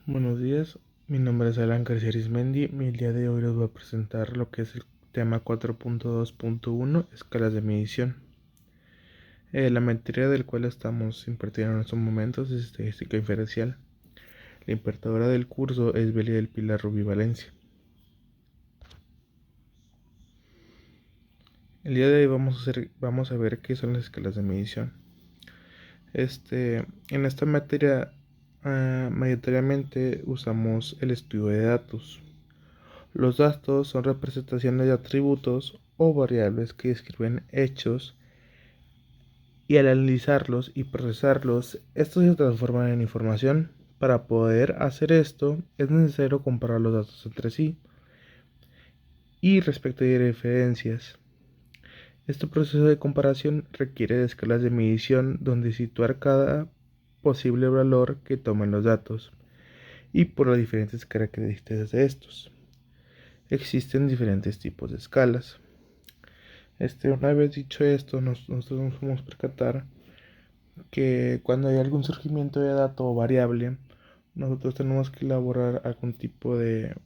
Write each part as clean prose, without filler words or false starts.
Buenos días, mi nombre es Alan García Arizmendi y el día de hoy les voy a presentar lo que es el tema 4.2.1, escalas de medición. La materia del cual estamos impartiendo en estos momentos es estadística inferencial. La impartidora del curso es Belia del Pilar Rubí Valencia. El día de hoy vamos a ver qué son las escalas de medición. En esta materia mayoritariamente usamos el estudio de datos. Los datos son representaciones de atributos o variables que describen hechos y al analizarlos y procesarlos, estos se transforman en información. Para poder hacer esto es necesario comparar los datos entre sí y respecto de diferencias. Este proceso de comparación requiere de escalas de medición donde situar cada posible valor que tomen los datos y por las diferentes características de estos. Existen diferentes tipos de escalas. Una vez dicho esto, nosotros nos podemos percatar que cuando hay algún surgimiento de dato o variable, nosotros tenemos que elaborar algún tipo de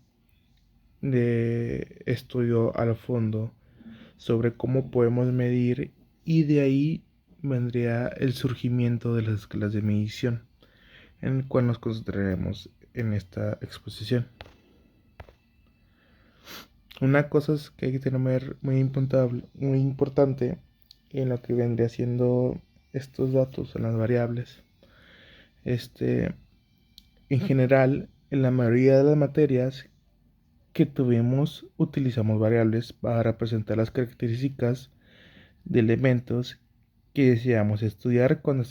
estudio al fondo sobre cómo podemos medir, y de ahí vendría el surgimiento de las escalas de medición, en el cual nos concentraremos en esta exposición. Una cosa es que hay que tener muy importante en lo que vendría siendo estos datos en las variables. En general, en la mayoría de las materias que tuvimos, utilizamos variables para representar las características de elementos que deseamos estudiar cuando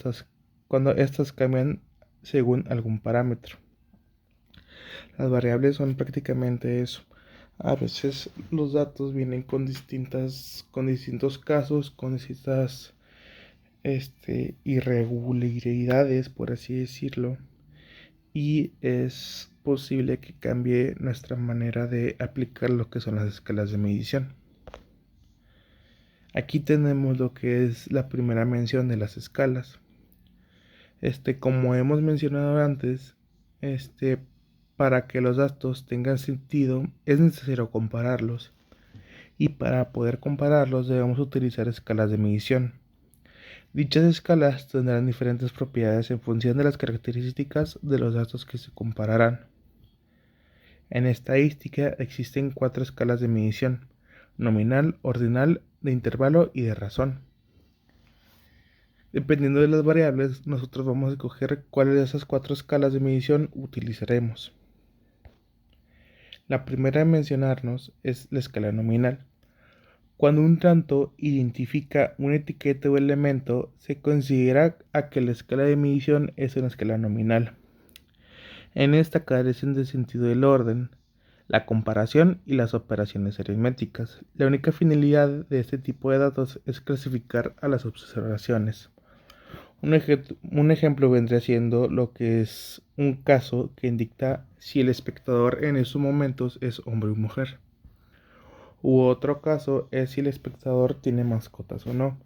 estas cambian según algún parámetro. Las variables son prácticamente eso. A veces los datos vienen con distintos casos, con distintas irregularidades, por así decirlo, y es posible que cambie nuestra manera de aplicar lo que son las escalas de medición. Aquí tenemos lo que es la primera mención de las escalas. Como hemos mencionado antes, para que los datos tengan sentido es necesario compararlos, y para poder compararlos debemos utilizar escalas de medición. Dichas escalas tendrán diferentes propiedades en función de las características de los datos que se compararán. En estadística existen 4 escalas de medición: nominal, ordinal, de intervalo y de razón. Dependiendo de las variables, nosotros vamos a escoger cuáles de esas 4 escalas de medición utilizaremos. La primera a mencionarnos es la escala nominal. Cuando un dato identifica una etiqueta o elemento, se considera a que la escala de medición es una escala nominal. En esta carecen de sentido el orden, la comparación y las operaciones aritméticas. La única finalidad de este tipo de datos es clasificar a las observaciones. Un ejemplo vendría siendo lo que es un caso que indica si el espectador en esos momentos es hombre o mujer. U otro caso es si el espectador tiene mascotas o no.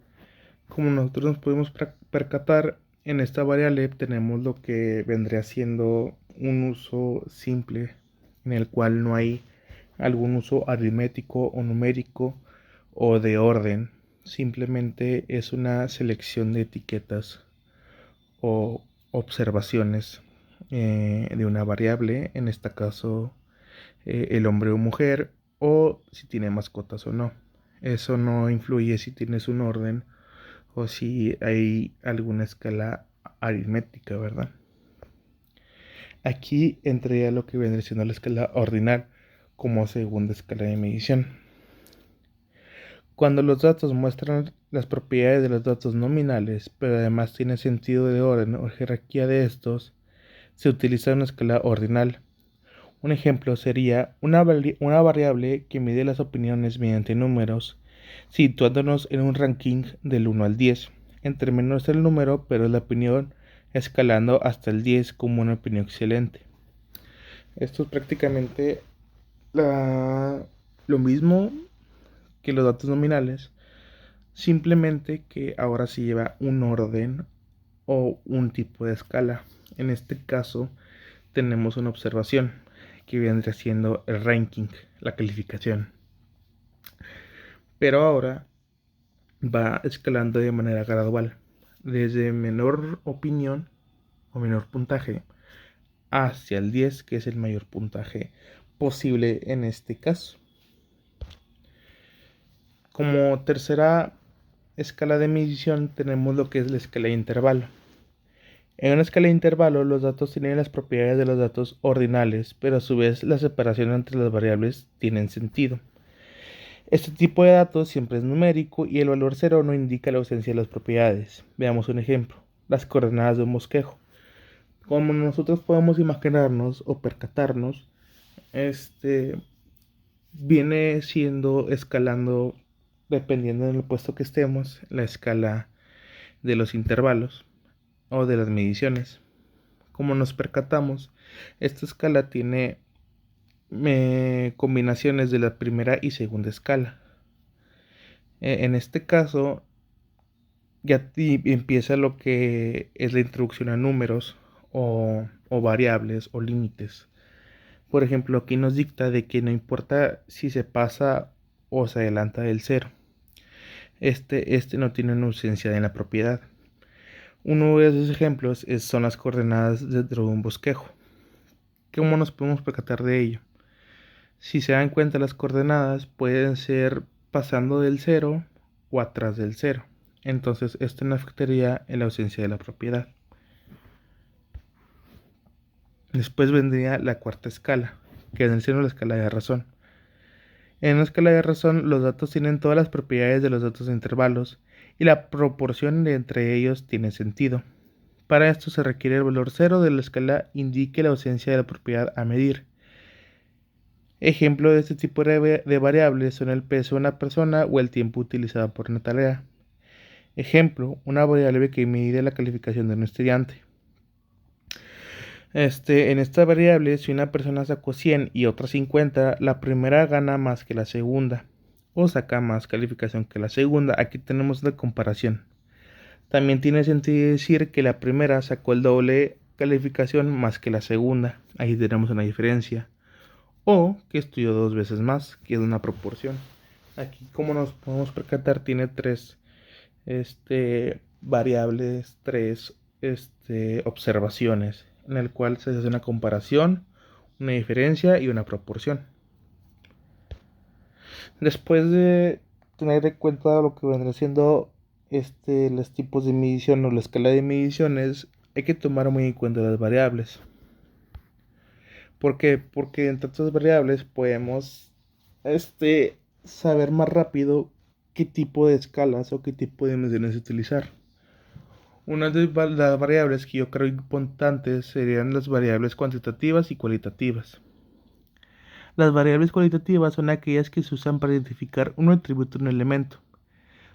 Como nosotros nos podemos percatar, en esta variable tenemos lo que vendría siendo un uso simple, en el cual no hay algún uso aritmético o numérico o de orden. Simplemente es una selección de etiquetas o observaciones de una variable, en este caso el hombre o mujer, o si tiene mascotas o no. Eso no influye si tienes un orden o si hay alguna escala aritmética, ¿verdad? Aquí entraría lo que vendría siendo la escala ordinal como segunda escala de medición. Cuando los datos muestran las propiedades de los datos nominales, pero además tienen sentido de orden o jerarquía de estos, se utiliza una escala ordinal. Un ejemplo sería una variable que mide las opiniones mediante números, situándonos en un ranking del 1 al 10. Entre menos el número, pero la opinión, escalando hasta el 10 como una opinión excelente. Esto es prácticamente lo mismo que los datos nominales, simplemente que ahora sí lleva un orden o un tipo de escala. En este caso tenemos una observación que vendría siendo el ranking, la calificación. Pero ahora va escalando de manera gradual, desde menor opinión o menor puntaje hacia el 10, que es el mayor puntaje posible en este caso. Como tercera escala de medición tenemos lo que es la escala de intervalo. En una escala de intervalo los datos tienen las propiedades de los datos ordinales, pero a su vez la separación entre las variables tienen sentido. Este tipo de datos siempre es numérico y el valor 0 no indica la ausencia de las propiedades. Veamos un ejemplo, las coordenadas de un bosquejo. Como nosotros podemos imaginarnos o percatarnos, viene siendo escalando, dependiendo del puesto que estemos, la escala de los intervalos o de las mediciones. Como nos percatamos, esta escala tiene combinaciones de la primera y segunda escala. En este caso, ya empieza lo que es la introducción a números o variables o límites. Por ejemplo, aquí nos dicta de que no importa si se pasa o se adelanta del 0. Este no tiene una ausencia en la propiedad. Uno de esos ejemplos son las coordenadas dentro de un bosquejo. ¿Cómo nos podemos percatar de ello? Si se dan cuenta, las coordenadas pueden ser pasando del 0 o atrás del 0. Entonces, esto no afectaría en la ausencia de la propiedad. Después vendría la cuarta escala, que viene siendo la escala de razón. En una escala de razón, los datos tienen todas las propiedades de los datos de intervalos y la proporción entre ellos tiene sentido. Para esto se requiere el valor 0 de la escala indique la ausencia de la propiedad a medir. Ejemplo de este tipo de variables son el peso de una persona o el tiempo utilizado por una tarea. Ejemplo, una variable que mide la calificación de un estudiante. En esta variable, si una persona sacó 100 y otra 50, la primera gana más que la segunda, o saca más calificación que la segunda. Aquí tenemos la comparación. También tiene sentido decir que la primera sacó el doble calificación más que la segunda. Ahí tenemos una diferencia. O que estudió 2 veces más, que es una proporción. Aquí, como nos podemos percatar, tiene tres variables, tres observaciones, en el cual se hace una comparación, una diferencia y una proporción. Después de tener en cuenta lo que vendrá siendo los tipos de medición o la escala de mediciones, hay que tomar muy en cuenta las variables. ¿Por qué? Porque entre estas variables podemos saber más rápido qué tipo de escalas o qué tipo de mediciones utilizar. Una de las variables que yo creo importantes serían las variables cuantitativas y cualitativas. Las variables cualitativas son aquellas que se usan para identificar un atributo en un elemento.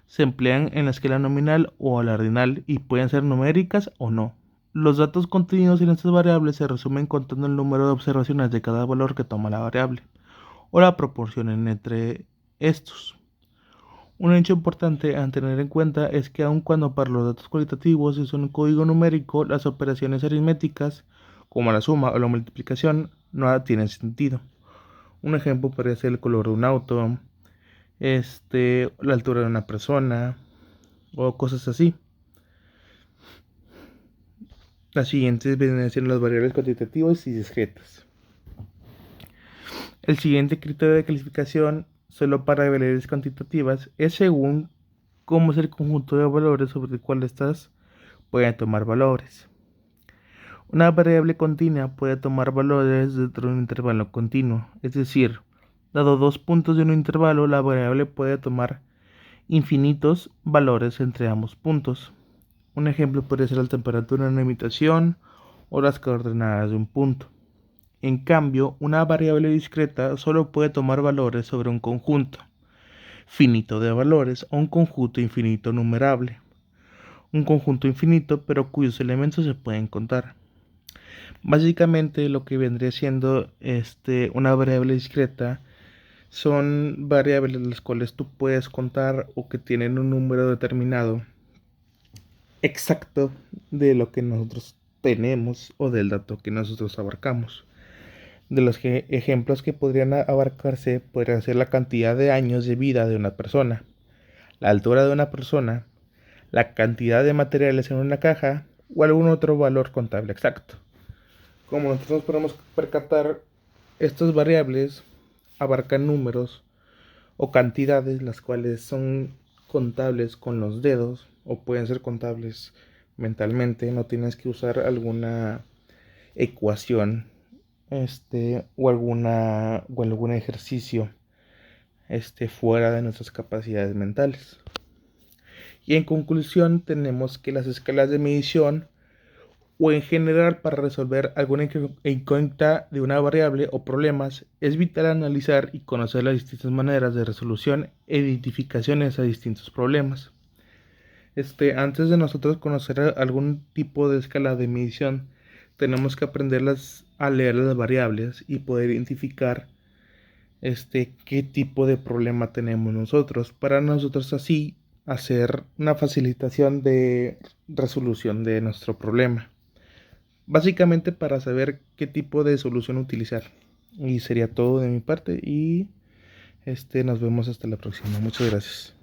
Se emplean en la escala nominal o la ordinal y pueden ser numéricas o no. Los datos contenidos en estas variables se resumen contando el número de observaciones de cada valor que toma la variable o la proporción entre estos. Un hecho importante a tener en cuenta es que aun cuando para los datos cualitativos se usa un código numérico, las operaciones aritméticas, como la suma o la multiplicación, no tienen sentido. Un ejemplo podría ser el color de un auto, la altura de una persona o cosas así. Las siguientes vienen siendo las variables cuantitativas y discretas. El siguiente criterio de calificación, solo para variables cuantitativas, es según cómo es el conjunto de valores sobre el cual estas pueden tomar valores. Una variable continua puede tomar valores dentro de un intervalo continuo, es decir, dado 2 puntos de un intervalo, la variable puede tomar infinitos valores entre ambos puntos. Un ejemplo podría ser la temperatura en una habitación o las coordenadas de un punto. En cambio, una variable discreta solo puede tomar valores sobre un conjunto finito de valores o un conjunto infinito numerable. Un conjunto infinito pero cuyos elementos se pueden contar. Básicamente lo que vendría siendo una variable discreta son variables las cuales tú puedes contar o que tienen un número determinado exacto de lo que nosotros tenemos o del dato que nosotros abarcamos. De los ejemplos que podrían abarcarse podrían ser la cantidad de años de vida de una persona, la altura de una persona, la cantidad de materiales en una caja o algún otro valor contable exacto. Como nosotros podemos percatar, estas variables abarcan números o cantidades las cuales son contables con los dedos o pueden ser contables mentalmente. No tienes que usar alguna ecuación o algún ejercicio fuera de nuestras capacidades mentales. Y en conclusión tenemos que las escalas de medición o en general para resolver alguna incógnita de una variable o problemas es vital analizar y conocer las distintas maneras de resolución e identificaciones a distintos problemas. Antes de nosotros conocer algún tipo de escala de medición, tenemos que aprenderlas a leer las variables y poder identificar qué tipo de problema tenemos nosotros, para nosotros así hacer una facilitación de resolución de nuestro problema. Básicamente para saber qué tipo de solución utilizar. Y sería todo de mi parte y nos vemos hasta la próxima. Muchas gracias.